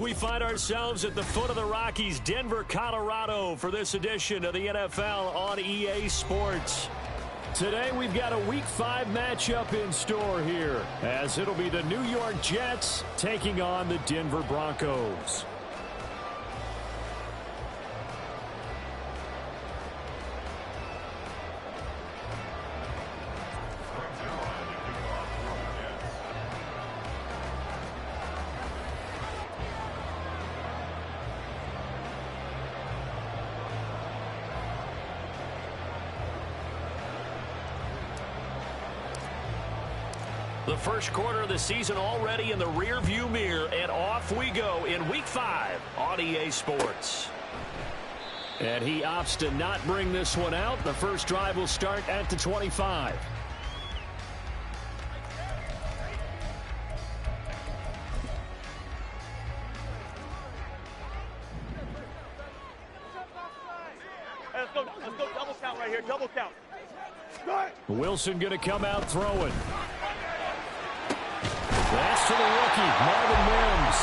we find ourselves at the foot of the Rockies, Denver, Colorado, for this edition of the NFL on EA Sports. Today we've got a Week 5 matchup in store here, as it'll be the New York Jets taking on the Denver Broncos. The first quarter of the season already in the rearview mirror, and off we go in Week 5 on EA Sports. And he opts to not bring this one out. The first drive will start at the 25. Let's go double count right here, double count. Wilson going to come out throwing. Pass to the rookie, Marvin Mims.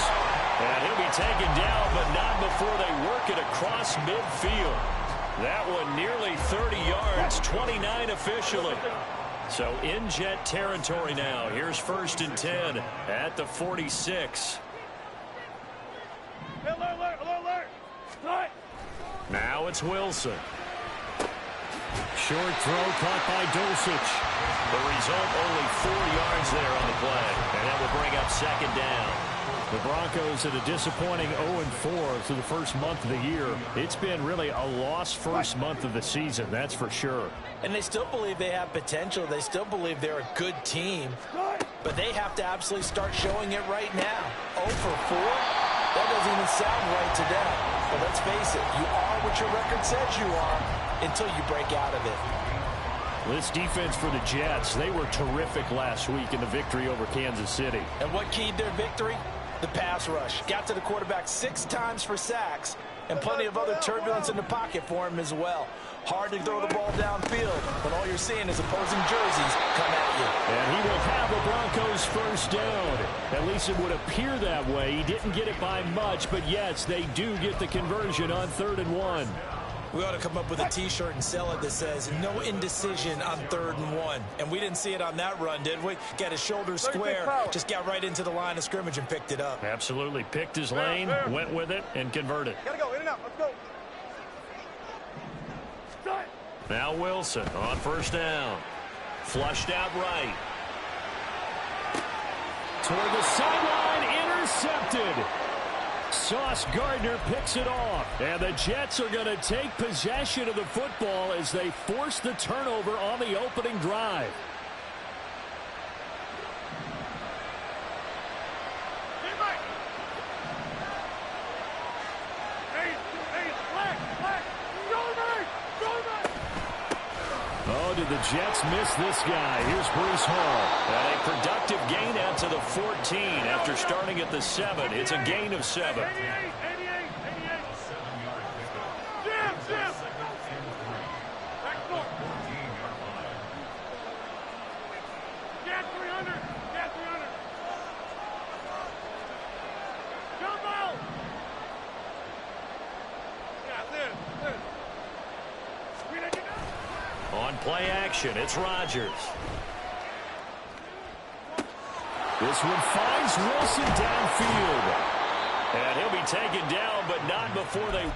And he'll be taken down, but not before they work it across midfield. That one nearly 30 yards, 29 officially. So in Jet territory now. Here's 1st and 10 at the 46. Alert. Now it's Wilson. Short throw caught by Dulcich. The result, only 4 yards there on the play. And that will bring up 2nd down. The Broncos at a disappointing 0-4 through the first month of the year. It's been really a lost first month of the season, that's for sure. And they still believe they have potential. They still believe they're a good team. But they have to absolutely start showing it right now. 0 for 4? That doesn't even sound right to them. But let's face it, you are what your record says you are until you break out of it. This defense for the Jets, they were terrific last week in the victory over Kansas City. And what keyed their victory? The pass rush. Got to the quarterback 6 times for sacks, and plenty of other turbulence in the pocket for him as well. Hard to throw the ball downfield when all you're seeing is opposing jerseys come at you. And he will have the Broncos first down. At least it would appear that way. He didn't get it by much, but yes, they do get the conversion on 3rd and 1. We ought to come up with a T-shirt and sell it that says, no indecision on 3rd and 1. And we didn't see it on that run, did we? Got his shoulders square, just got right into the line of scrimmage and picked it up. Absolutely. Picked his lane, went with it, and converted. Gotta go, in and out, let's go. Now Wilson on 1st down. Flushed out right. Toward the sideline, intercepted. Sauce Gardner picks it off. And the Jets are going to take possession of the football as they force the turnover on the opening drive. Oh, did the Jets miss this guy? Here's Breece Hall. And a productive gain out to the 14 after starting at the 7. It's a gain of 7. 88. Jim. Back north. Get 300. Jump out. Yeah, this. On play action, it's Rodgers. This one finds Wilson downfield. And he'll be taken down, but not before they...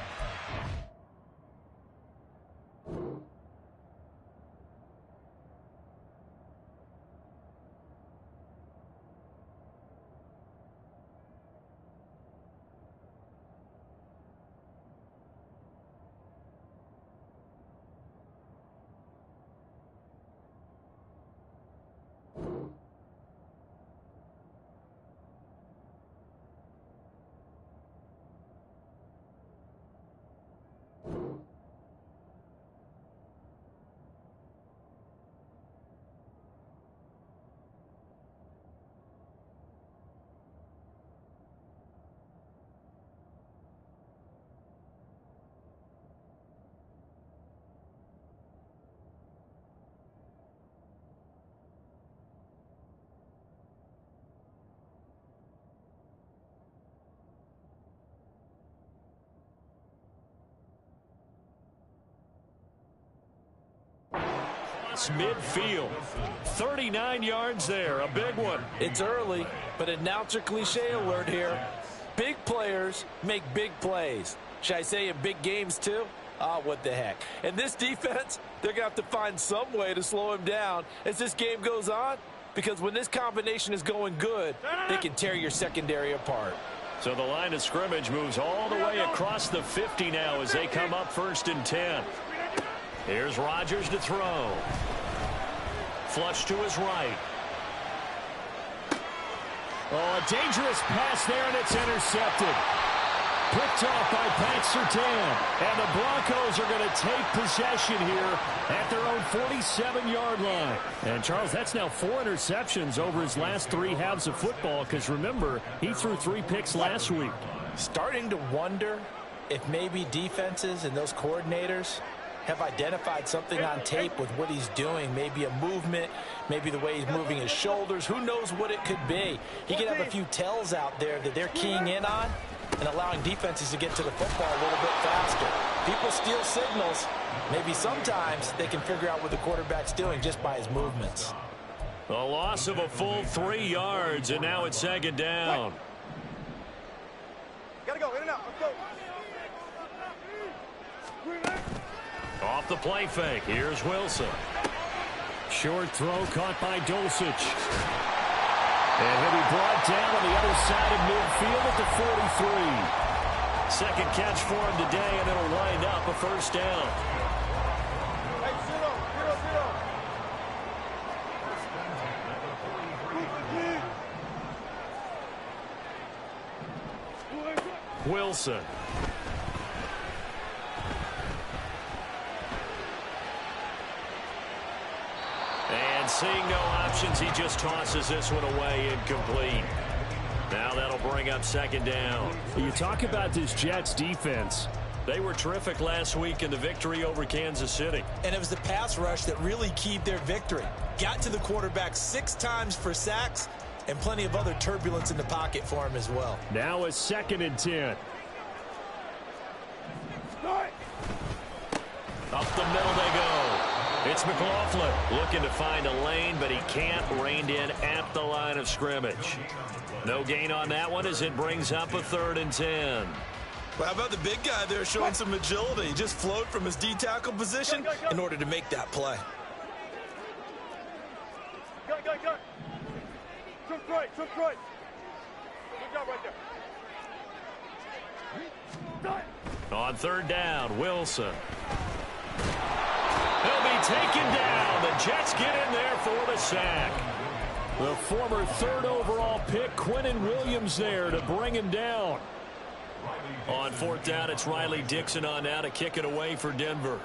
across midfield. 39 yards there, a big one. It's early, but announcer cliche alert here. Big players make big plays. Should I say in big games too? What the heck. And this defense, they're going to have to find some way to slow him down as this game goes on, because when this combination is going good, they can tear your secondary apart. So the line of scrimmage moves all the way across the 50 now as they come up 1st and 10. Here's Rodgers to throw. Flush to his right. Oh, a dangerous pass there, and it's intercepted. Picked off by Pat Surtain. And the Broncos are going to take possession here at their own 47-yard line. And, Charles, that's now 4 interceptions over his last 3 halves of football, because, remember, he threw 3 picks last week. Starting to wonder if maybe defenses and those coordinators have identified something on tape with what he's doing. Maybe a movement, maybe the way he's moving his shoulders. Who knows what it could be? He could have a few tells out there that they're keying in on and allowing defenses to get to the football a little bit faster. People steal signals. Maybe sometimes they can figure out what the quarterback's doing just by his movements. A loss of a full 3 yards, and now it's 2nd down. Gotta go, in and out, let's go. Off the play fake, here's Wilson. Short throw caught by Dulcich. And he'll be brought down on the other side of midfield at the 43. Second catch for him today, and it'll wind up a 1st down. Hey, 0-0. Wilson. And seeing no options, he just tosses this one away, incomplete. Now that'll bring up 2nd down. You talk about this Jets defense. They were terrific last week in the victory over Kansas City. And it was the pass rush that really keyed their victory. Got to the quarterback 6 times for sacks, and plenty of other turbulence in the pocket for him as well. Now a 2nd and 10. Up the middle they go. It's McLaughlin looking to find a lane, but he can't. Reined in at the line of scrimmage. No gain on that one as it brings up a 3rd and 10. Well, how about the big guy there showing some agility? He just flowed from his D-tackle position in order to make that play. Go. Took right. Good job right there. On 3rd down, Wilson. He'll be taken down. The Jets get in there for the sack. The former 3rd overall pick, Quinnen Williams, there to bring him down. On 4th down, it's Riley Dixon on now to kick it away for Denver.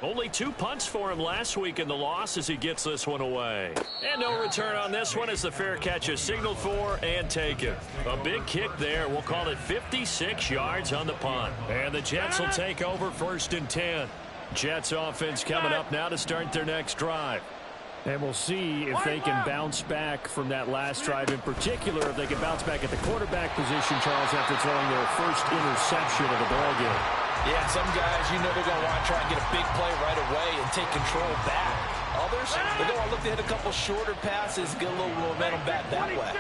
Only 2 punts for him last week in the loss as he gets this one away. And no return on this one as the fair catch is signaled for and taken. A big kick there. We'll call it 56 yards on the punt. And the Jets will take over 1st and 10. Jets offense coming up now to start their next drive. And we'll see if they can bounce back from that last drive, in particular if they can bounce back at the quarterback position, Charles, after throwing their first interception of the ballgame. Yeah, some guys, you know they're going to want to try and get a big play right away and take control back. Others, they're going to look to hit a couple shorter passes, get a little momentum back that way.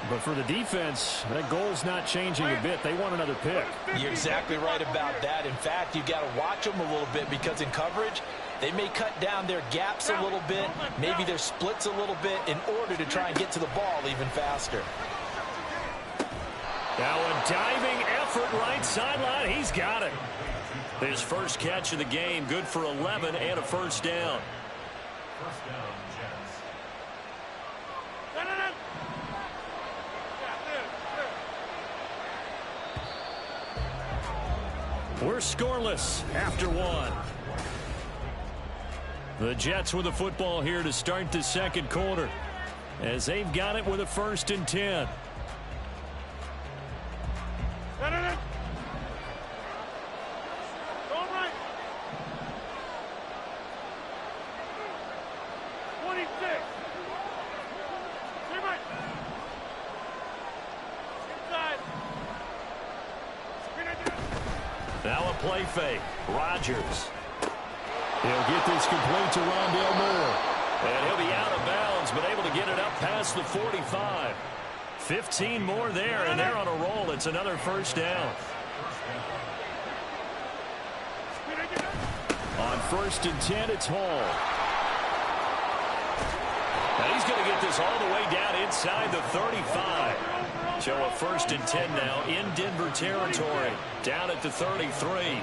But for the defense, that goal's not changing a bit. They want another pick. You're exactly right about that. In fact, you got to watch them a little bit because in coverage, they may cut down their gaps a little bit, maybe their splits a little bit in order to try and get to the ball even faster. Now a diving effort right sideline. He's got it. His first catch of the game, good for 11 and a 1st down. We're scoreless after 1. The Jets with the football here to start the 2nd quarter as they've got it with a 1st and 10. Now a play fake. Rodgers. He'll get this complete to Rondale Moore. And he'll be out of bounds, but able to get it up past the 45. 15 more there, and they're on a roll. It's another first down. On 1st and 10, it's Hall. Now he's going to get this all the way down inside the 35. So a 1st and 10 now in Denver territory. Down at the 33.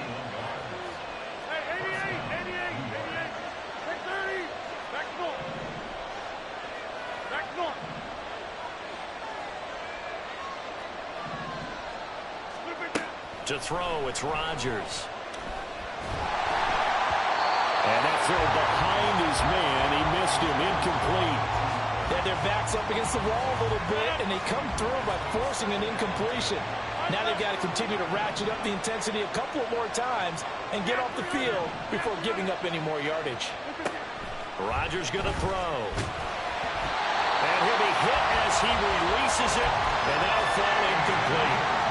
To throw, it's Rodgers. And that throw behind his man. He missed him. Incomplete. Yeah, their backs up against the wall a little bit, and they come through by forcing an incompletion. Now they've got to continue to ratchet up the intensity a couple of more times and get off the field before giving up any more yardage. Rodgers going to throw. And he'll be hit as he releases it, and that'll fall incomplete.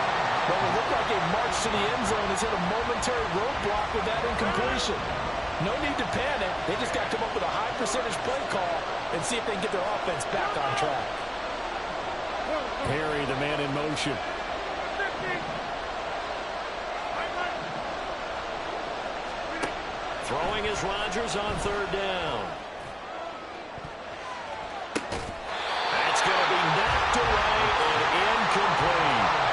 Well, it looked like a march to the end zone has hit a momentary roadblock with that incompletion. No need to panic. They just got to come up with a high percentage play call and see if they can get their offense back on track. Perry, the man in motion. Throwing is Rodgers on 3rd down. That's going to be knocked away and incomplete.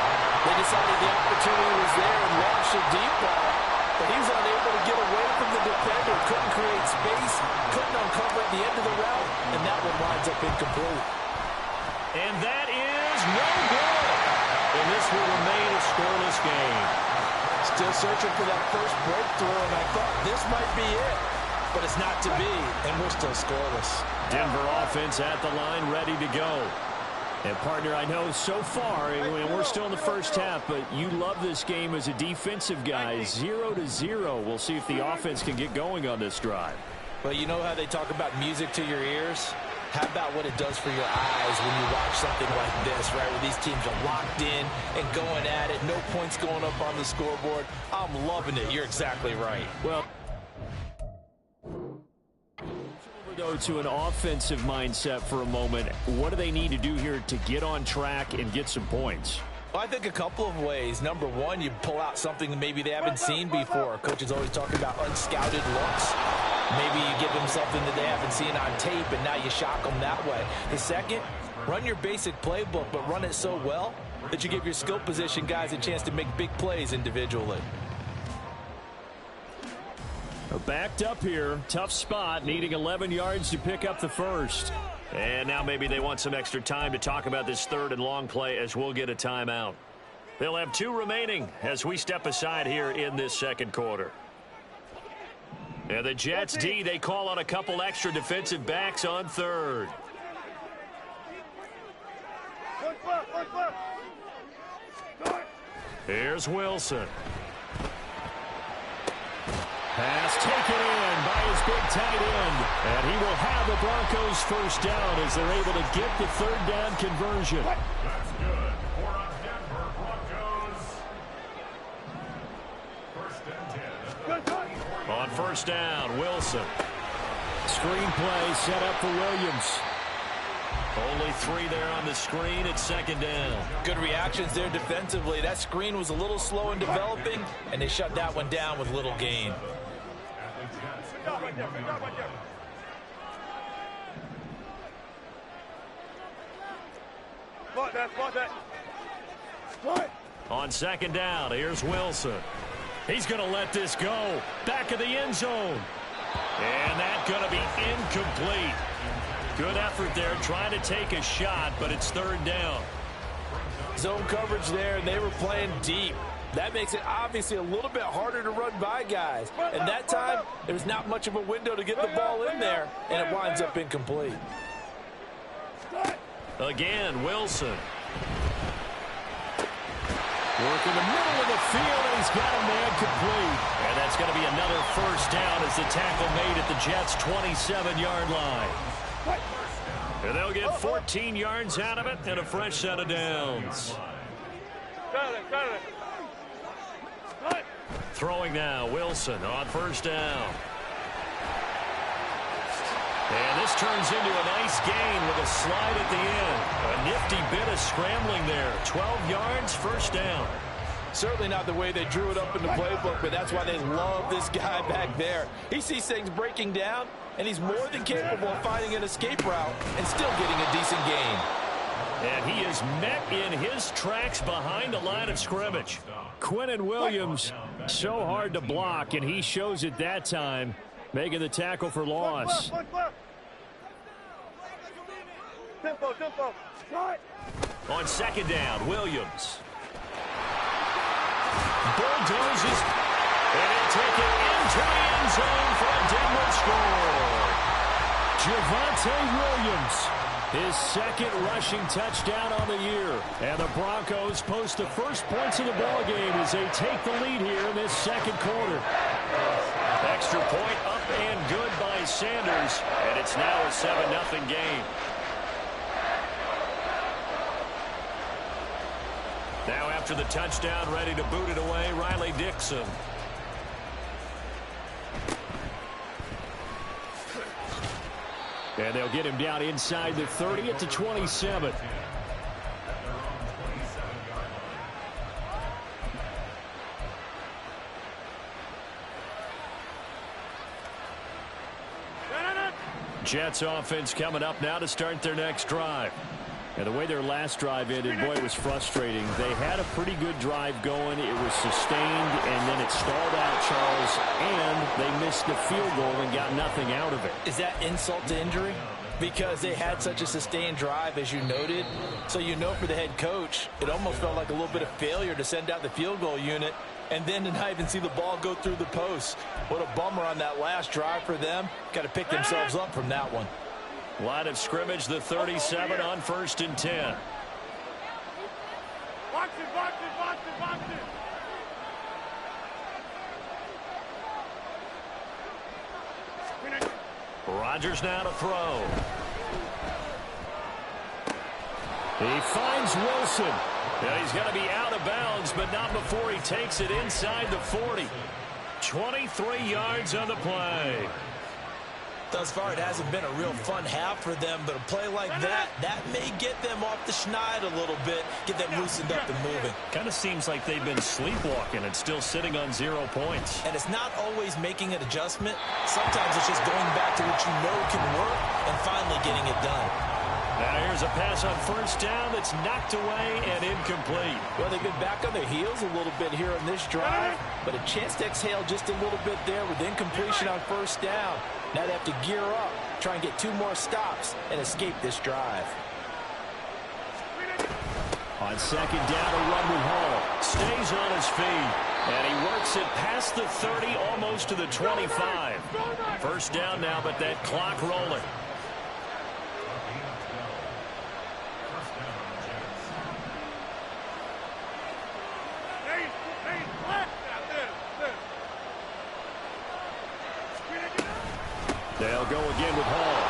They decided the opportunity was there and launched a deep ball, but he was unable to get away from the defender, couldn't create space, couldn't uncover at the end of the route, and that one winds up incomplete. And that is no good. And this will remain a scoreless game. Still searching for that first breakthrough, and I thought this might be it, but it's not to be, and we're still scoreless. Denver offense at the line, ready to go. And, partner, I know so far, and we're still in the first half, but you love this game as a defensive guy. 0-0. We'll see if the offense can get going on this drive. Well, you know how they talk about music to your ears? How about what it does for your eyes when you watch something like this, right, where these teams are locked in and going at it, no points going up on the scoreboard? I'm loving it. You're exactly right. Well, go to an offensive mindset for a moment. What do they need to do here to get on track and get some points? Well, I think a couple of ways. Number one, you pull out something that maybe they haven't seen before. Coach is always talking about unscouted looks. Maybe you give them something that they haven't seen on tape, and now you shock them that way. The second, run your basic playbook, but run it so well that you give your skill position guys a chance to make big plays individually. Backed up here, tough spot, needing 11 yards to pick up the first. And now maybe they want some extra time to talk about this 3rd and long play as we'll get a timeout. They'll have 2 remaining as we step aside here in this 2nd quarter. And the Jets D, they call on a couple extra defensive backs on 3rd. Here's Wilson. Pass taken in by his big tight end. And he will have the Broncos first down as they're able to get the 3rd down conversion. That's good for a Denver Broncos. 1st and 10. On 1st down, Wilson. Screen play set up for Williams. Only 3 there on the screen at 2nd down. Good reactions there defensively. That screen was a little slow in developing, and they shut that one down with little gain. On 2nd down, here's Wilson. He's going to let this go. Back of the end zone. And that's going to be incomplete. Good effort there, trying to take a shot, but it's 3rd down. Zone coverage there, and they were playing deep. That makes it obviously a little bit harder to run by guys. And that time, there's not much of a window to get the ball in there, and it winds up incomplete. Again, Wilson. Working the middle of the field, and he's got a man complete. And that's going to be another first down as the tackle made at the Jets' 27-yard line. And they'll get 14 yards out of it and a fresh set of downs. Throwing now, Wilson on first down. And this turns into a nice gain with a slide at the end. A nifty bit of scrambling there. 12 yards, first down. Certainly not the way they drew it up in the playbook, but that's why they love this guy back there. He sees things breaking down, and he's more than capable of finding an escape route and still getting a decent gain. And he is met in his tracks behind the line of scrimmage. Quinnen Williams, so hard to block, and he shows it that time, making the tackle for loss. Tempo. On second down, Williams. Bulldozes, and he'll take it into the end zone for a Denver score. Javonte Williams, his second rushing touchdown on the year. And the Broncos post the first points of the ballgame as they take the lead here in this second quarter. Extra point up and good by Sanders, and it's now a 7-0 game. Now after the touchdown, ready to boot it away, Riley Dixon. And they'll get him down inside the 30 at the 27. Jets offense coming up now to start their next drive. And the way their last drive ended, boy, it was frustrating. They had a pretty good drive going. It was sustained, and then it stalled out, Charles, and they missed the field goal and got nothing out of it. Is that insult to injury? Because they had such a sustained drive, as you noted. So you know for the head coach, it almost felt like a little bit of failure to send out the field goal unit and then to not even see the ball go through the post. What a bummer on that last drive for them. Got to pick themselves up from that one. Line of scrimmage, the 37 on 1st and 10. Box it. Rodgers now to throw. He finds Wilson. Yeah, he's going to be out of bounds, but not before he takes it inside the 40. 23 yards on the play. Thus far, it hasn't been a real fun half for them, but a play like that may get them off the schneid a little bit, get them loosened up and moving. Kind of seems like they've been sleepwalking and still sitting on 0 points. And it's not always making an adjustment. Sometimes it's just going back to what you know can work and finally getting it done. Now here's a pass on 1st down that's knocked away and incomplete. Well, they've been back on their heels a little bit here on this drive, but a chance to exhale just a little bit there with incompletion on 1st down. Now they have to gear up, try and get 2 more stops, and escape this drive. On 2nd down, a run with Hall. Stays on his feet, and he works it past the 30, almost to the 25. 1st down now, but that clock rolling. They'll go again with Hall.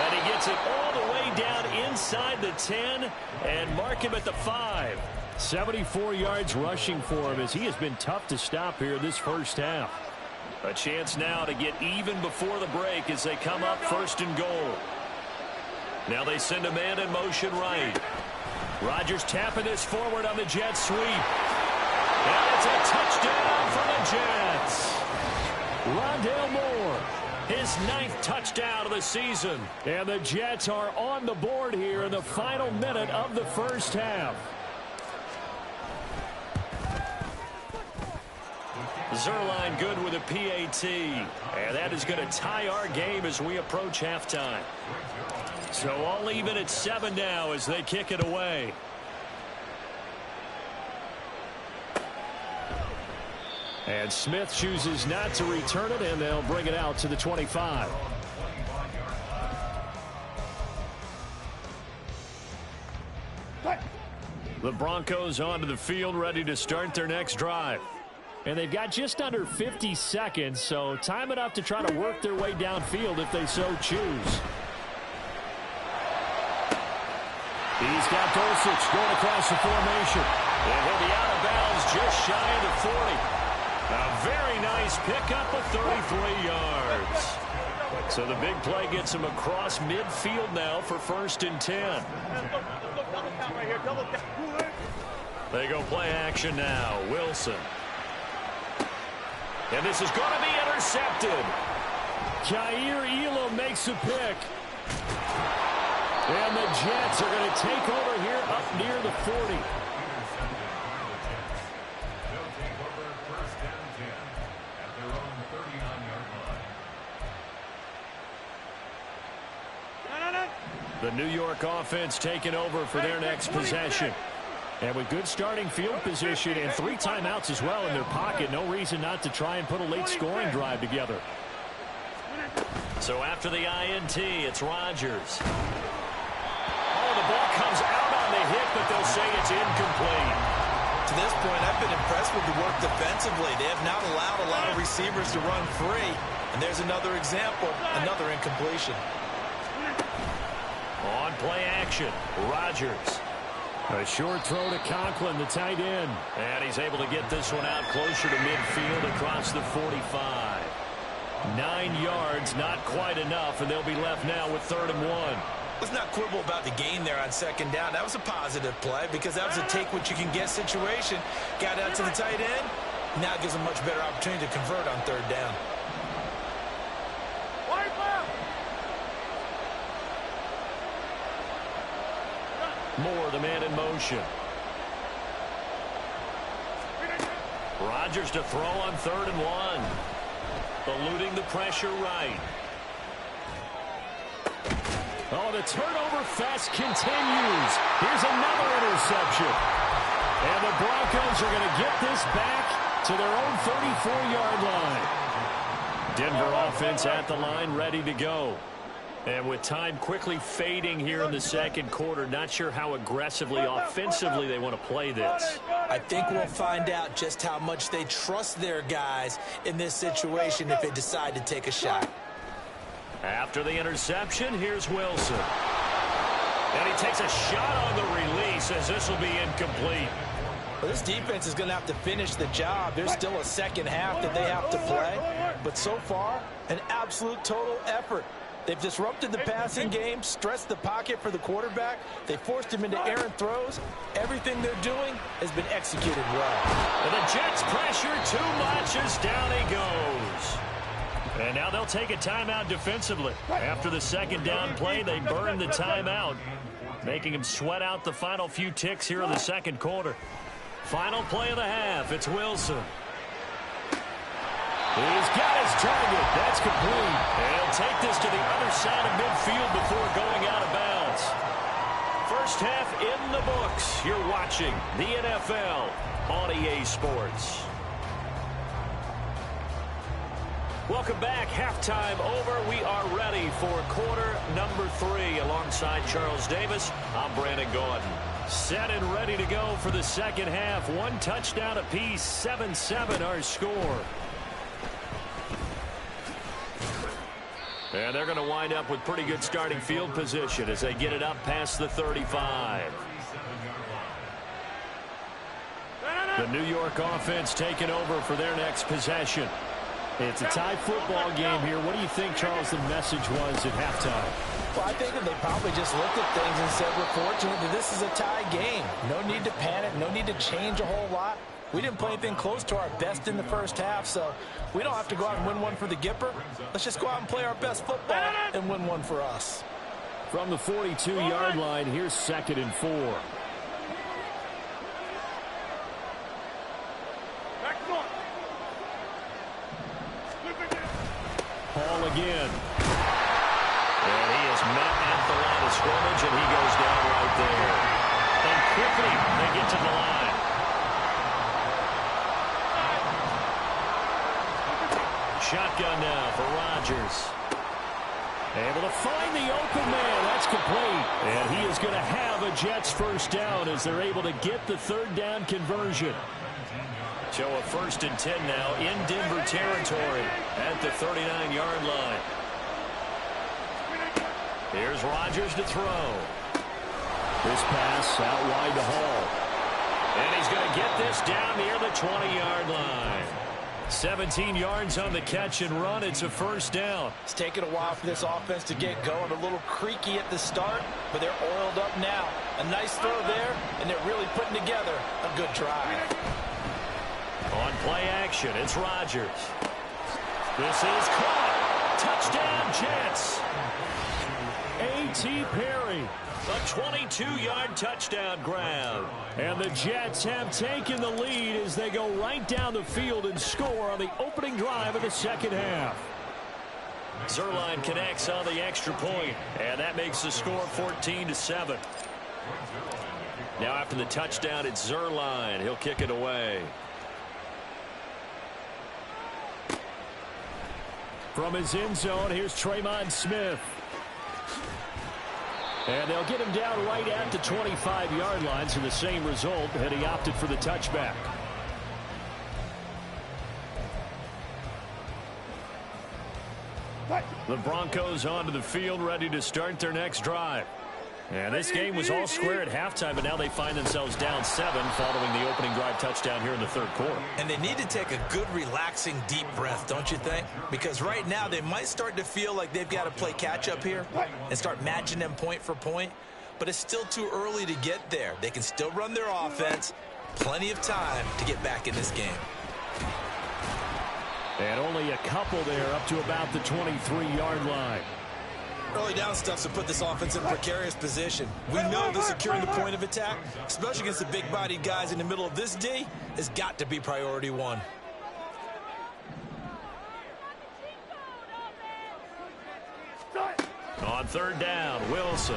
And he gets it all the way down inside the 10 and mark him at the 5. 74 yards rushing for him as he has been tough to stop here this first half. A chance now to get even before the break as they come up 1st and goal. Now they send a man in motion right. Rodgers tapping this forward on the jet sweep. And it's a touchdown for the Jets. Rondale Moore, his 9th touchdown of the season. And the Jets are on the board here in the final minute of the first half. Zuerlein good with a PAT. And that is going to tie our game as we approach halftime. So all even at 7 now as they kick it away. And Smith chooses not to return it, and they'll bring it out to the 25. The Broncos onto the field, ready to start their next drive. And they've got just under 50 seconds, so time enough to try to work their way downfield if they so choose. He's got Dulcich going across the formation. And he'll be out of bounds just shy of the 40. A very nice pickup of 33 yards. So the big play gets him across midfield now for 1st and 10. Let's go double count right here. Double count. They go play action now. Wilson. And this is going to be intercepted. Kaiir Elam makes a pick. And the Jets are going to take over here up near the 40. They'll take over 1st and 10 at their own 39-yard line. The New York offense taking over for their next possession. And with good starting field position and 3 timeouts as well in their pocket, no reason not to try and put a late scoring drive together. So after the INT, it's Rodgers. Oh, the ball comes out on the hit, but they'll say it's incomplete. To this point, I've been impressed with the work defensively. They have not allowed a lot of receivers to run free. And there's another example, another incompletion. On play action, Rodgers. A short throw to Conklin, the tight end. And he's able to get this one out closer to midfield across the 45. 9 yards, not quite enough, and they'll be left now with 3rd and 1. Let's not quibble about the gain there on 2nd down. That was a positive play because that was a take-what-you-can-get situation. Got out to the tight end. Now gives them much better opportunity to convert on 3rd down. Moore, the man in motion. Rodgers to throw on 3rd and 1. Eluding the pressure right. Oh, the turnover fest continues. Here's another interception. And the Broncos are going to get this back to their own 34-yard line. Denver offense at the line, ready to go. And with time quickly fading here in the 2nd quarter, not sure how aggressively, offensively they want to play this. I think we'll find out just how much they trust their guys in this situation if they decide to take a shot. After the interception, here's Wilson. And he takes a shot on the release as this will be incomplete. Well, this defense is going to have to finish the job. There's still a 2nd half that they have to play. But so far, an absolute total effort. They've disrupted the passing game, stressed the pocket for the quarterback. They forced him into errant throws. Everything they're doing has been executed well. And the Jets pressure too much as down he goes. And now they'll take a timeout defensively. After the 2nd down play, they burn the timeout, making him sweat out the final few ticks here in the 2nd quarter. Final play of the half, it's Wilson. He's got his target. That's complete. And he'll take this to the other side of midfield before going out of bounds. First half in the books. You're watching the NFL on EA Sports. Welcome back. Halftime over. We are ready for quarter number 3. Alongside Charles Davis, I'm Brandon Gaudin. Set and ready to go for the 2nd half. 1 touchdown apiece. 7-7 our score. And they're going to wind up with pretty good starting field position as they get it up past the 35. The New York offense taking over for their next possession. It's a tie football game here. What do you think, Charles, the message was at halftime? Well, I think that they probably just looked at things and said, we're fortunate that this is a tie game. No need to panic. No need to change a whole lot. We didn't play anything close to our best in the first half, so we don't have to go out and win one for the Gipper. Let's just go out and play our best football and win one for us. From the 42-yard line, here's 2nd and 4. Hall again. And he is met at the line of scrimmage, and he goes down right there. And quickly, they get to the line. Shotgun now for Rodgers. Able to find the open man. That's complete. And he is going to have a Jets first down as they're able to get the 3rd down conversion. So a 1st and 10 now in Denver territory at the 39-yard line. Here's Rodgers to throw. This pass out wide to Hall. And he's going to get this down near the 20-yard line. 17 yards on the catch and run. It's a first down. It's taken a while for this offense to get going. A little creaky at the start, but they're oiled up now. A nice throw there, and they're really putting together a good drive. On play action, it's Rodgers. This is caught. Touchdown, Jets. A.T. Perry. A 22-yard touchdown grab. And the Jets have taken the lead as they go right down the field and score on the opening drive of the second half. Zuerlein connects on the extra point, and that makes the score 14-7. Now after the touchdown, it's Zuerlein. He'll kick it away. From his end zone, here's Tremon Smith. And they'll get him down right at the 25-yard line, so the same result, and he opted for the touchback. The Broncos onto the field, ready to start their next drive. And this game was all square at halftime, but now they find themselves down 7 following the opening drive touchdown here in the third quarter. And they need to take a good, relaxing, deep breath, don't you think? Because right now they might start to feel like they've got to play catch-up here and start matching them point for point. But it's still too early to get there. They can still run their offense. Plenty of time to get back in this game. And only a couple there up to about the 23-yard line. Early down stuff to put this offense in a precarious position. We know that securing the point of attack, especially against the big-bodied guys in the middle of this D, has got to be priority one. On third down, Wilson.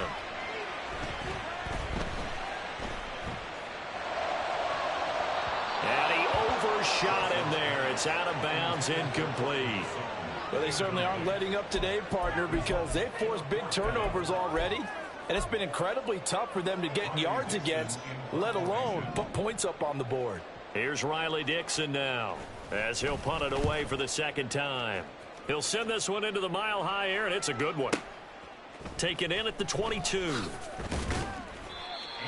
And he overshot him there. It's out of bounds, incomplete. Well, they certainly aren't letting up today, partner, because they've forced big turnovers already. And it's been incredibly tough for them to get yards against, let alone put points up on the board. Here's Riley Dixon now, as he'll punt it away for the second time. He'll send this one into the mile-high air, and it's a good one. Taken in at the 22.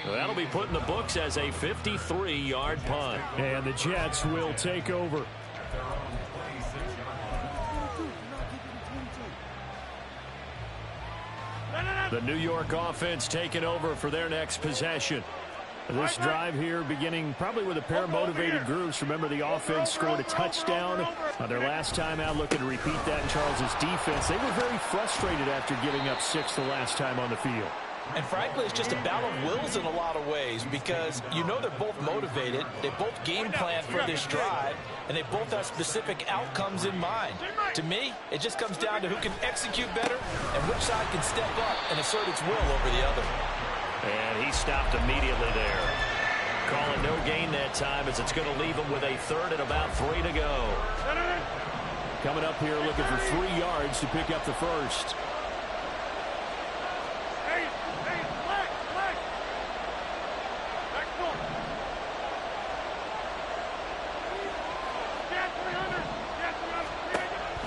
That'll be put in the books as a 53-yard punt. And the Jets will take over. The New York offense taking over for their next possession. This drive here beginning probably with a pair of motivated groups. Remember, the offense scored a touchdown on their last time out. Looking to repeat that in Charles's defense. They were very frustrated after giving up 6 the last time on the field. And frankly, it's just a battle of wills in a lot of ways because you know they're both motivated. They both game plan for this drive, and they both have specific outcomes in mind. To me, it just comes down to who can execute better and which side can step up and assert its will over the other. And he stopped immediately there. Calling no gain that time as it's going to leave him with a third and about 3 to go. Coming up here looking for 3 yards to pick up the first.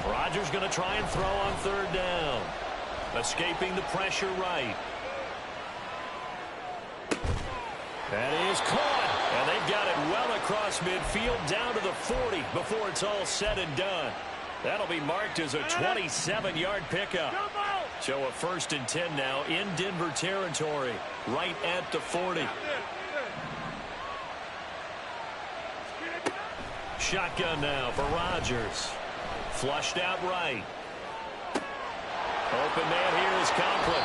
Rodgers going to try and throw on third down. Escaping the pressure right. That is caught. And they've got it well across midfield down to the 40 before it's all said and done. That'll be marked as a 27-yard pickup. So a 1st and 10 now in Denver territory, right at the 40. Shotgun now for Rodgers. Flushed out right. Open man here is Conklin.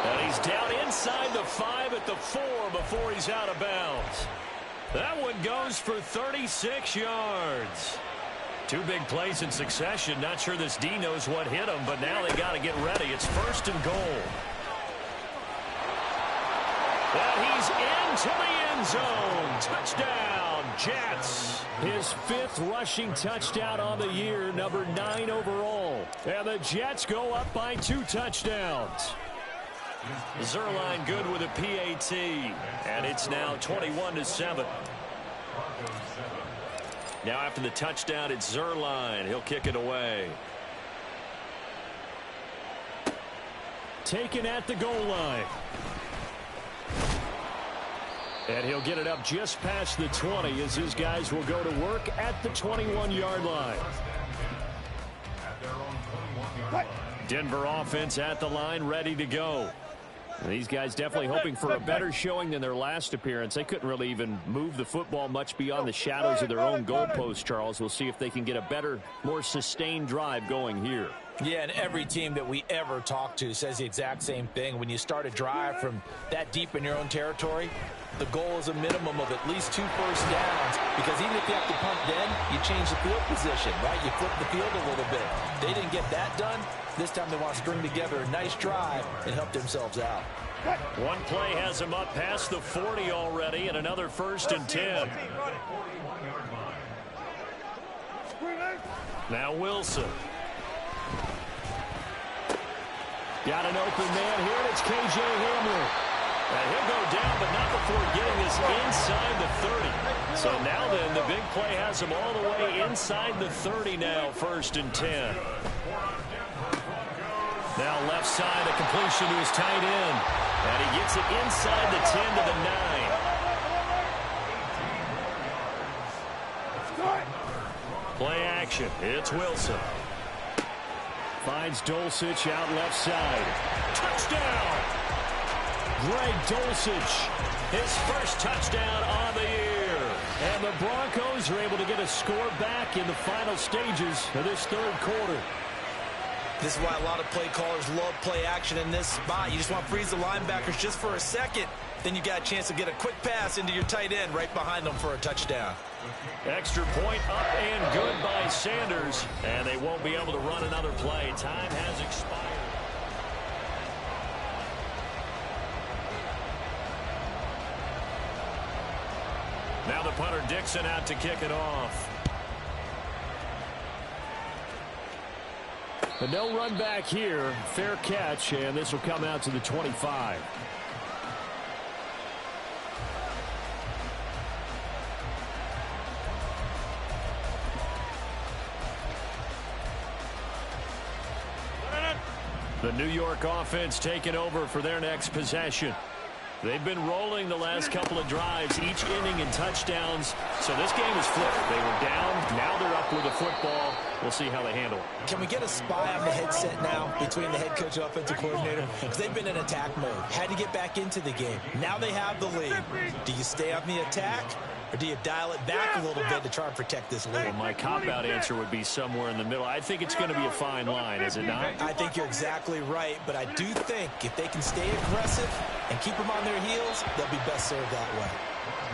And he's down inside the 5 at the 4 before he's out of bounds. That one goes for 36 yards. 2 big plays in succession. Not sure this D knows what hit him, but now they got to get ready. It's 1st and goal. And he's into the end zone. Touchdown, Jets. His 5th rushing touchdown on the year, number 9 overall. And the Jets go up by 2 touchdowns. Zuerlein good with a PAT. And it's now 21-7. Now after the touchdown, it's Zuerlein. He'll kick it away. Taken at the goal line. And he'll get it up just past the 20 as his guys will go to work at the 21-yard line. Denver offense at the line, ready to go. And these guys definitely hoping for a better showing than their last appearance. They couldn't really even move the football much beyond the shadows of their own goalpost, Charles. We'll see if they can get a better, more sustained drive going here. Yeah, and every team that we ever talk to says the exact same thing. When you start a drive from that deep in your own territory, the goal is a minimum of at least 2 first downs, because even if you have to punt then, you change the field position, right? You flip the field a little bit. They didn't get that done. This time they want to string together a nice drive and help themselves out. One play has them up past the 40 already, and another 1st and 10. Now Wilson. Got an open man here, and it's K.J. Hamler. And he'll go down, but not before getting this inside the 30. So now then, the big play has him all the way inside the 30 now, 1st and 10. Now left side, a completion to his tight end. And he gets it inside the 10 to the 9. Play action. It's Wilson. Finds Dulcich out left side. Touchdown! Greg Dulcich. His first touchdown on the year. And the Broncos are able to get a score back in the final stages of this 3rd quarter. This is why a lot of play callers love play action in this spot. You just want to freeze the linebackers just for a second. Then you got a chance to get a quick pass into your tight end right behind them for a touchdown. Extra point up and good by Sanders. And they won't be able to run another play. Time has expired. Now the punter Dixon out to kick it off. But no run back here. Fair catch, and this will come out to the 25. The New York offense taking over for their next possession. They've been rolling the last couple of drives, each inning in touchdowns. So this game is flipped. They were down. Now they're up with the football. We'll see how they handle it. Can we get a spy on the headset now between the head coach and offensive coordinator? Because they've been in attack mode. Had to get back into the game. Now they have the lead. Do you stay on the attack, or do you dial it back a little bit to try and protect this lead? Well, my cop-out answer would be somewhere in the middle. I think it's going to be a fine line, is it not? I think you're exactly right, but I do think if they can stay aggressive and keep them on their heels, they'll be best served that way.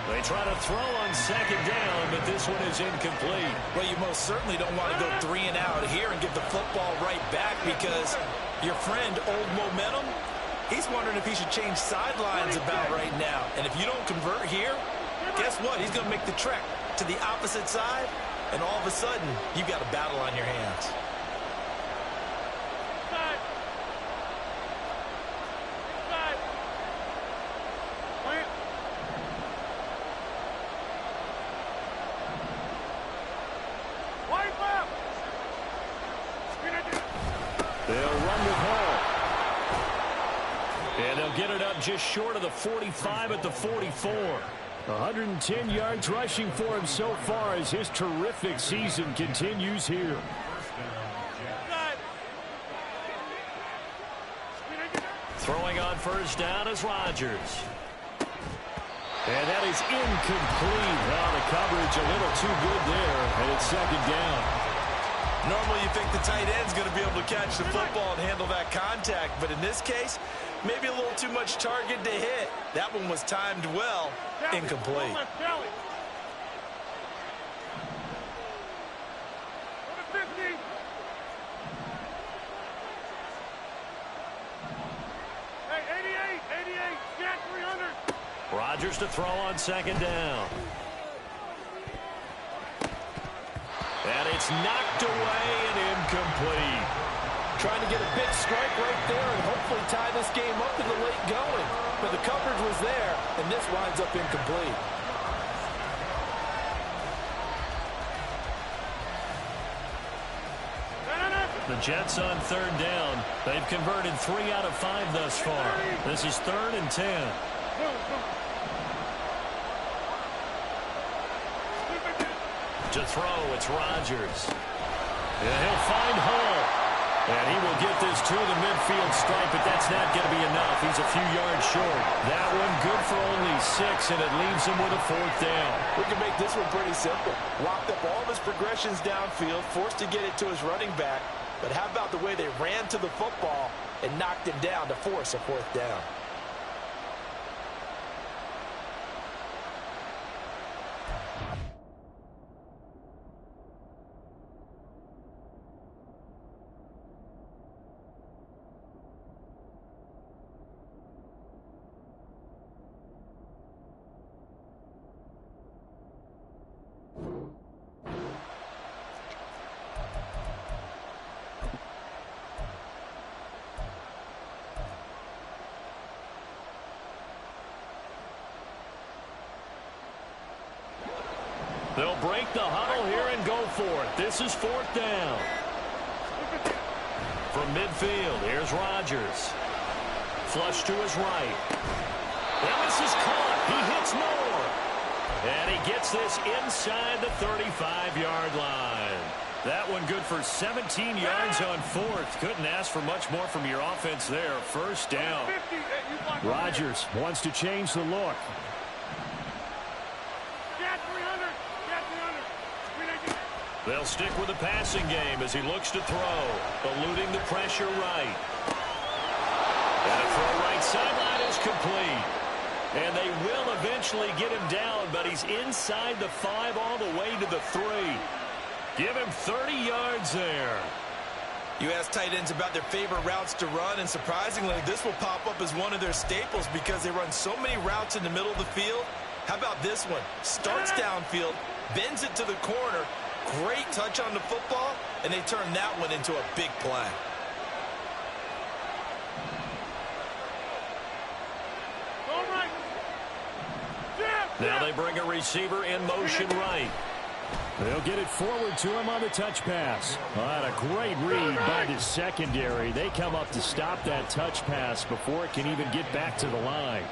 They try to throw on 2nd down, but this one is incomplete. Well, you most certainly don't want to go 3 and out here and give the football right back, because your friend, Old Momentum, he's wondering if he should change sidelines about right now. And if you don't convert here, guess what? He's going to make the trek to the opposite side, and all of a sudden, you've got a battle on your hands. Get it up just short of the 45 at the 44. 110 yards rushing for him so far as his terrific season continues here. Throwing on 1st down is Rodgers. And that is incomplete. Well, the coverage a little too good there, and it's 2nd down. Normally you think the tight end's going to be able to catch the football and handle that contact, but in this case, maybe a little too much target to hit. That one was timed well. Incomplete. Rodgers to throw on 2nd down. And it's knocked away and incomplete. Trying to get a big strike right there and hopefully tie this game up in the late going. But the coverage was there, and this winds up incomplete. The Jets on 3rd down. They've converted 3 out of 5 thus far. This is 3rd and 10. To throw, it's Rodgers. And he'll find Hull. And he will get this to the midfield stripe, but that's not going to be enough. He's a few yards short. That one good for only 6, and it leaves him with a 4th down. We can make this one pretty simple. Locked up all of his progressions downfield, forced to get it to his running back. But how about the way they ran to the football and knocked him down to force a 4th down? They'll break the huddle here and go for it. This is 4th down. From midfield, here's Rodgers. Flush to his right. And this is caught. He hits Moore. And he gets this inside the 35-yard line. That one good for 17 yards on 4th. Couldn't ask for much more from your offense there. 1st down. Rodgers wants to change the look. They'll stick with the passing game as he looks to throw, eluding the pressure right. And a throw right sideline is complete. And they will eventually get him down, but he's inside the 5 all the way to the 3. Give him 30 yards there. You ask tight ends about their favorite routes to run, and surprisingly, this will pop up as one of their staples because they run so many routes in the middle of the field. How about this one? Starts downfield, bends it to the corner, great touch on the football, and they turn that one into a big play. Now they bring a receiver in motion right. They'll get it forward to him on the touch pass. What a great read by the secondary. They come up to stop that touch pass before it can even get back to the line.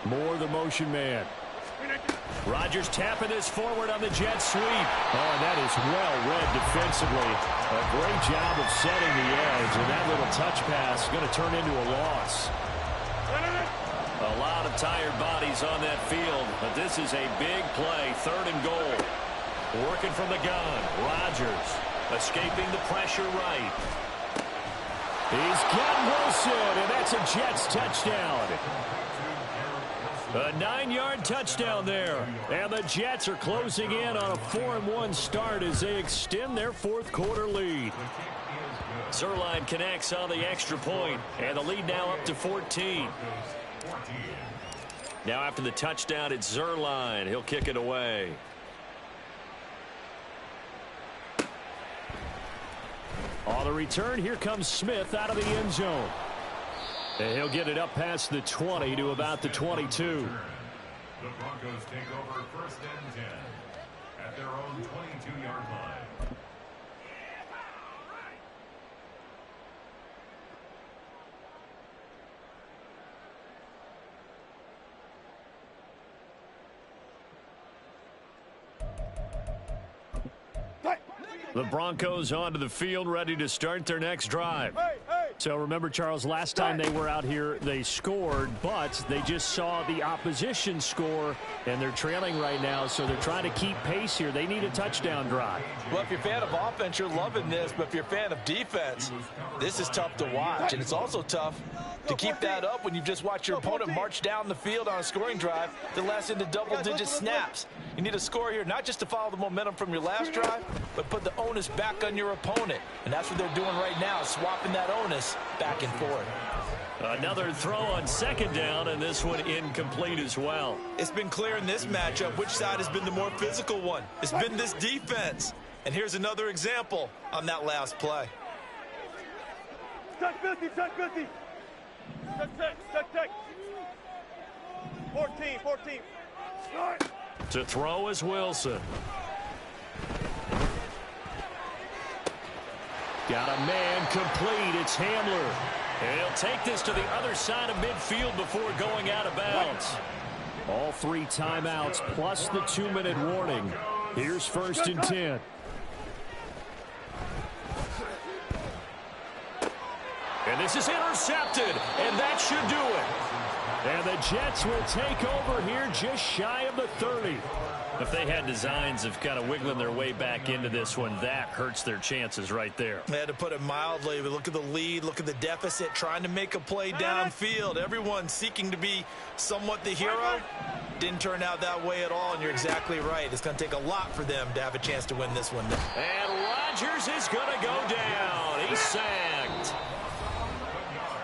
Moore, the motion man. Rodgers tapping this forward on the jet sweep. Oh, and that is well read defensively. A great job of setting the edge, and that little touch pass is going to turn into a loss. A lot of tired bodies on that field, but this is a big play, 3rd and goal. Working from the gun, Rodgers escaping the pressure right. He's got Wilson, and that's a Jets touchdown. A 9-yard touchdown there. And the Jets are closing in on a 4-1 start as they extend their 4th quarter lead. Zuerlein connects on the extra point, and the lead now up to 14. Now after the touchdown, it's Zuerlein. He'll kick it away. On the return, here comes Smith out of the end zone. And he'll get it up past the 20 to about the 22. The Broncos take over 1st and 10 at their own 22-yard line. The Broncos onto the field, ready to start their next drive. So remember, Charles, last time they were out here, they scored, but they just saw the opposition score, and they're trailing right now, so they're trying to keep pace here. They need a touchdown drive. Well, if you're a fan of offense, you're loving this, but if you're a fan of defense, this is tough to watch, and it's also tough to keep that up when you've just watched your opponent march down the field on a scoring drive that lasts into double-digit snaps. You need a score here, not just to follow the momentum from your last drive, but put the onus back on your opponent, and that's what they're doing right now, swapping that onus back and forth. Another throw on 2nd down, and this one incomplete as well. It's been clear in this matchup which side has been the more physical one. It's been this defense. And here's another example on that last play. Touch 50, touch 50. Touch 6, touch 6. 14. To throw is Wilson. Got a man complete. It's Hamler. And he'll take this to the other side of midfield before going out of bounds. All 3 timeouts plus the 2-minute warning. Here's 1st and 10. And this is intercepted, and that should do it. And the Jets will take over here just shy of the 30. If they had designs of kind of wiggling their way back into this one, that hurts their chances right there. They had to put it mildly, but look at the lead, look at the deficit, trying to make a play downfield. Everyone seeking to be somewhat the hero. Didn't turn out that way at all, and you're exactly right. It's going to take a lot for them to have a chance to win this one. And Rodgers is going to go down. He's sacked.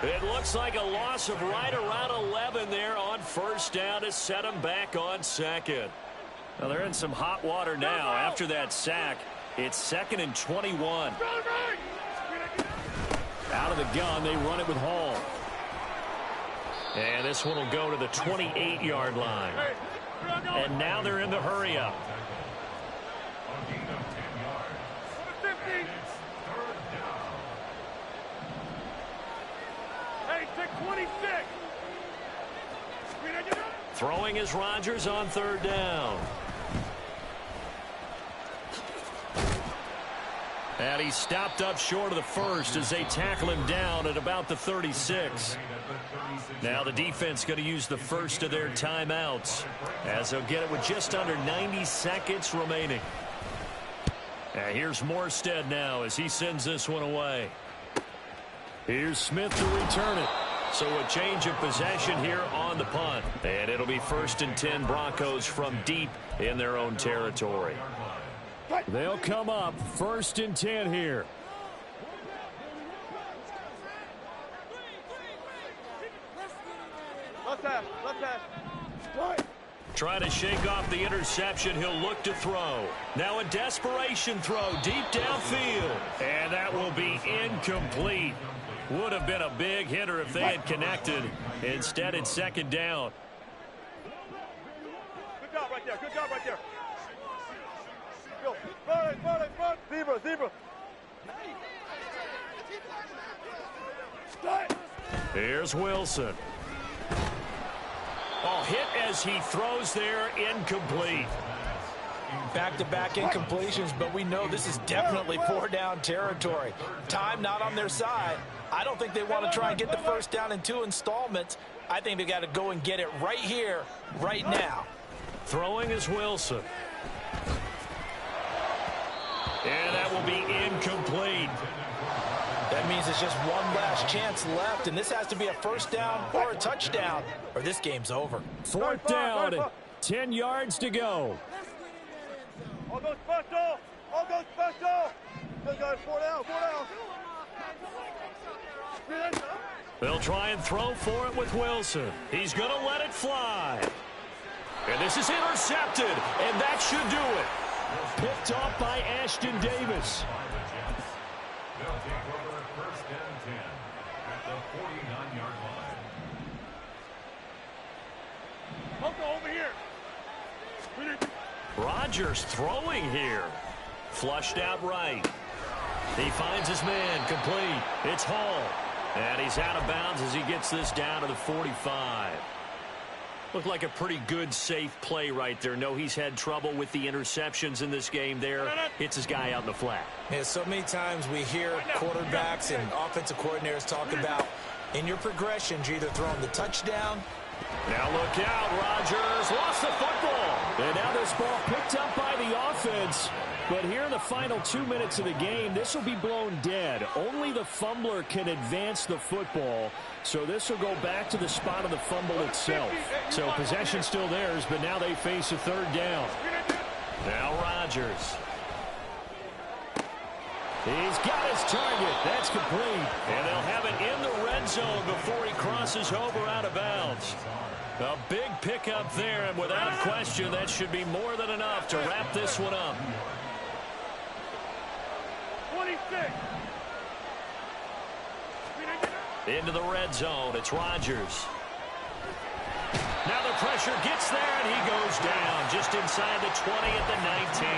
It looks like a loss of right around 11 there on 1st down to set him back on 2nd. Well, they're in some hot water now. After that sack, it's 2nd and 21. Out of the gun, they run it with Hall. And this one will go to the 28-yard line. And now they're in the hurry-up. Throwing is Rodgers on 3rd down. And he's stopped up short of the 1st as they tackle him down at about the 36. Now the defense going to use the 1st of their timeouts as they'll get it with just under 90 seconds remaining. And here's Morstead now as he sends this one away. Here's Smith to return it. So a change of possession here on the punt. And it'll be 1st and 10 Broncos from deep in their own territory. They'll come up 1st and 10 here. Left pass. Trying to shake off the interception. He'll look to throw. Now a desperation throw deep downfield. And that will be incomplete. Would have been a big hitter if they had connected. Instead, it's 2nd down. Good job right there. Go. Front. Zebra. Here's Wilson. Oh, hit as he throws there, incomplete. Back-to-back incompletions, but we know this is definitely 4-down territory. Time not on their side. I don't think they want to try and get the 1st down in 2 installments. I think they got to go and get it right here, right now. Throwing is Wilson. And that will be incomplete. That means it's just one last chance left, and this has to be a 1st down or a touchdown, or this game's over. 4th down and 10 yards to go. All goes special. Good guys, 4 down. They'll try and throw for it with Wilson. He's going to let it fly. And this is intercepted, and that should do it. Picked off by Ashton Davis. They'll take over 1st and 10 at the 49-yard line. Over here. Rodgers throwing here. Flushed out right. He finds his man complete. It's Hall. And he's out of bounds as he gets this down to the 45. Looked like a pretty good, safe play right there. No, he's had trouble with the interceptions in this game there. Hits his guy out in the flat. Yeah, so many times we hear quarterbacks and offensive coordinators talk about in your progressions, you're either throwing the touchdown. Now look out, Rodgers lost the football. And now this ball picked up by the offense. But here in the final 2 minutes of the game, this will be blown dead. Only the fumbler can advance the football. So this will go back to the spot of the fumble itself. So possession still theirs, but now they face a 3rd down. Now Rodgers. He's got his target. That's complete. And they'll have it in the red zone before he crosses over out of bounds. A big pickup there, and without question, that should be more than enough to wrap this one up. 26. Into the red zone. It's Rodgers. Now the pressure gets there, and he goes down just inside the 20 at the 19.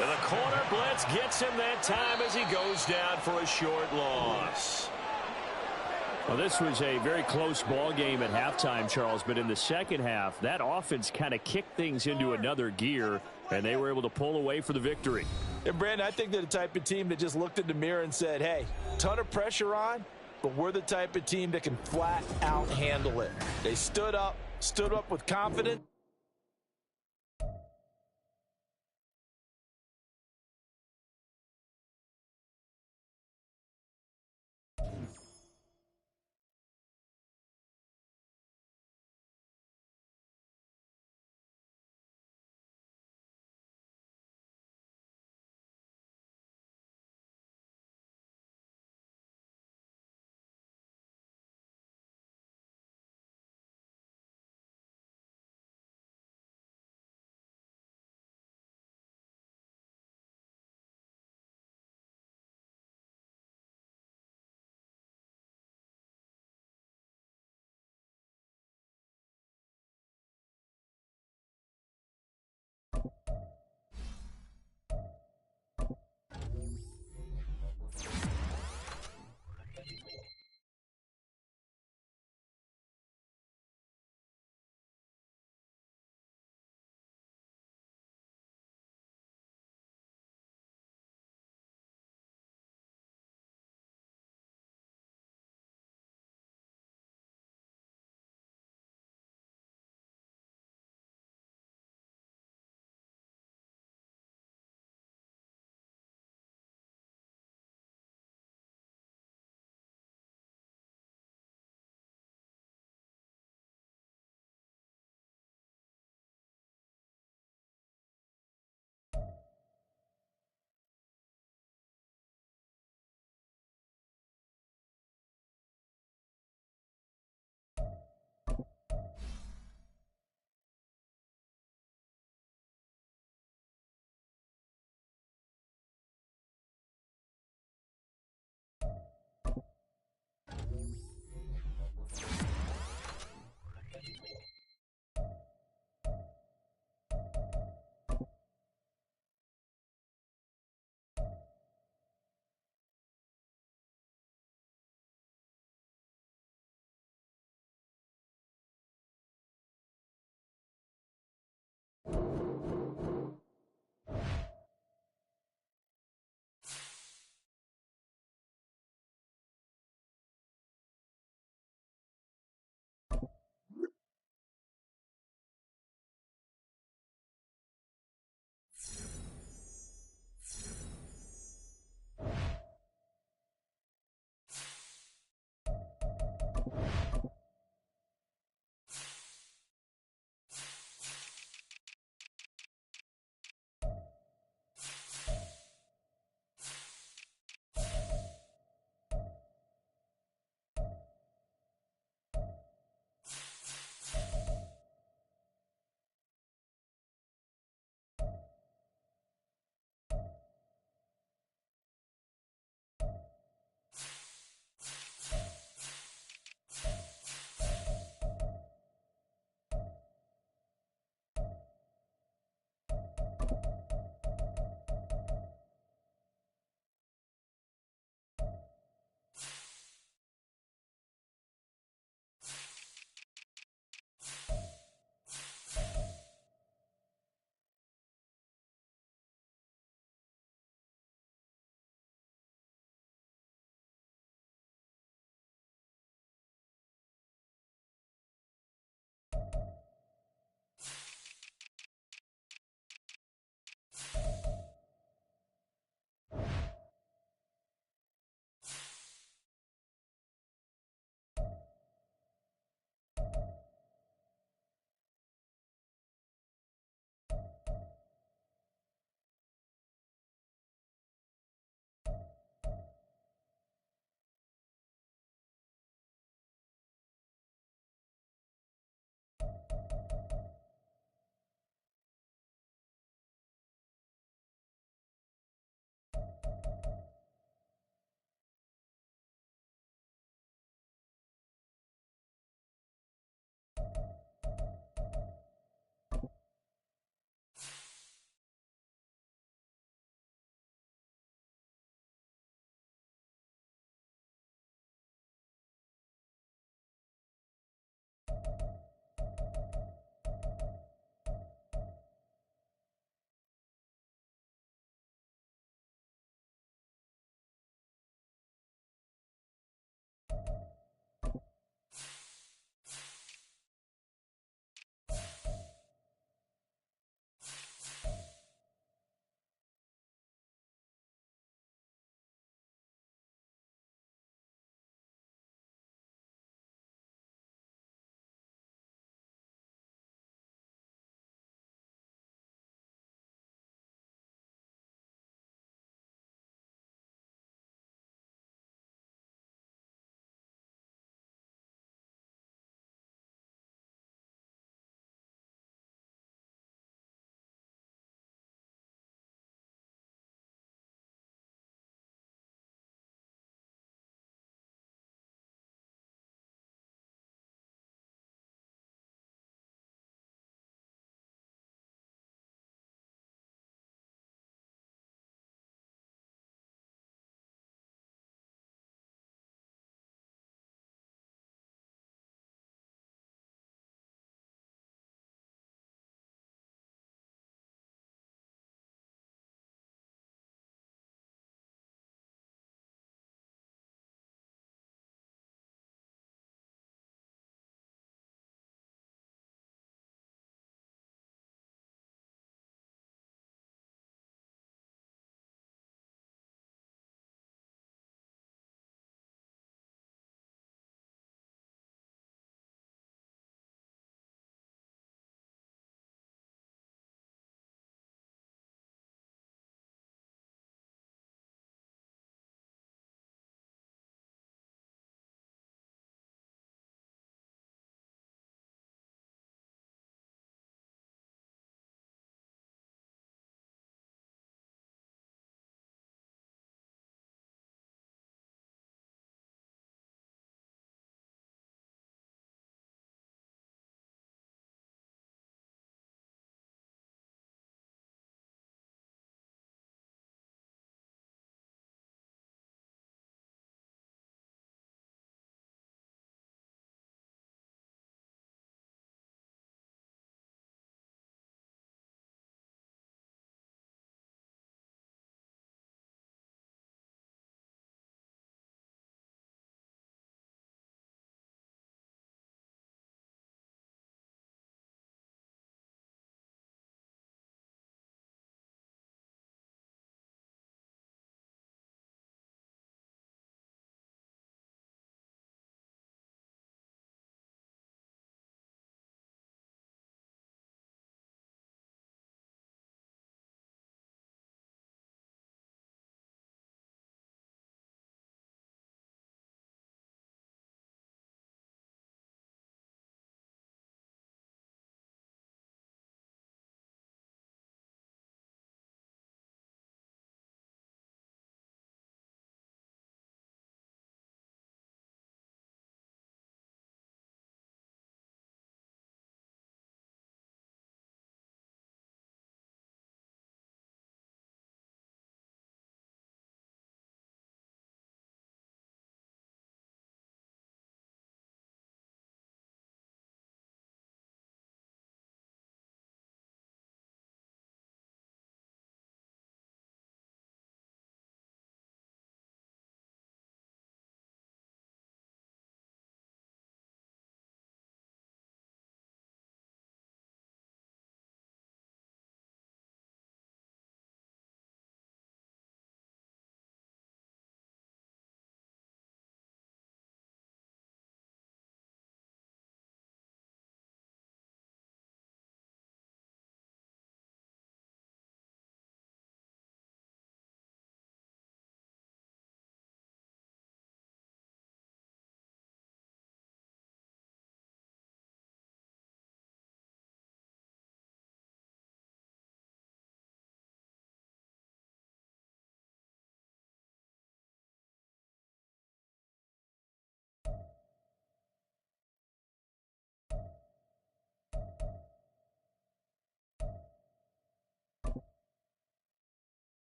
And the corner blitz gets him that time as he goes down for a short loss. Well, this was a very close ball game at halftime, Charles, but in the second half, that offense kind of kicked things into another gear, and they were able to pull away for the victory. And, Brandon, I think they're the type of team that just looked in the mirror and said, hey, ton of pressure on, but we're the type of team that can flat out handle it. They stood up with confidence.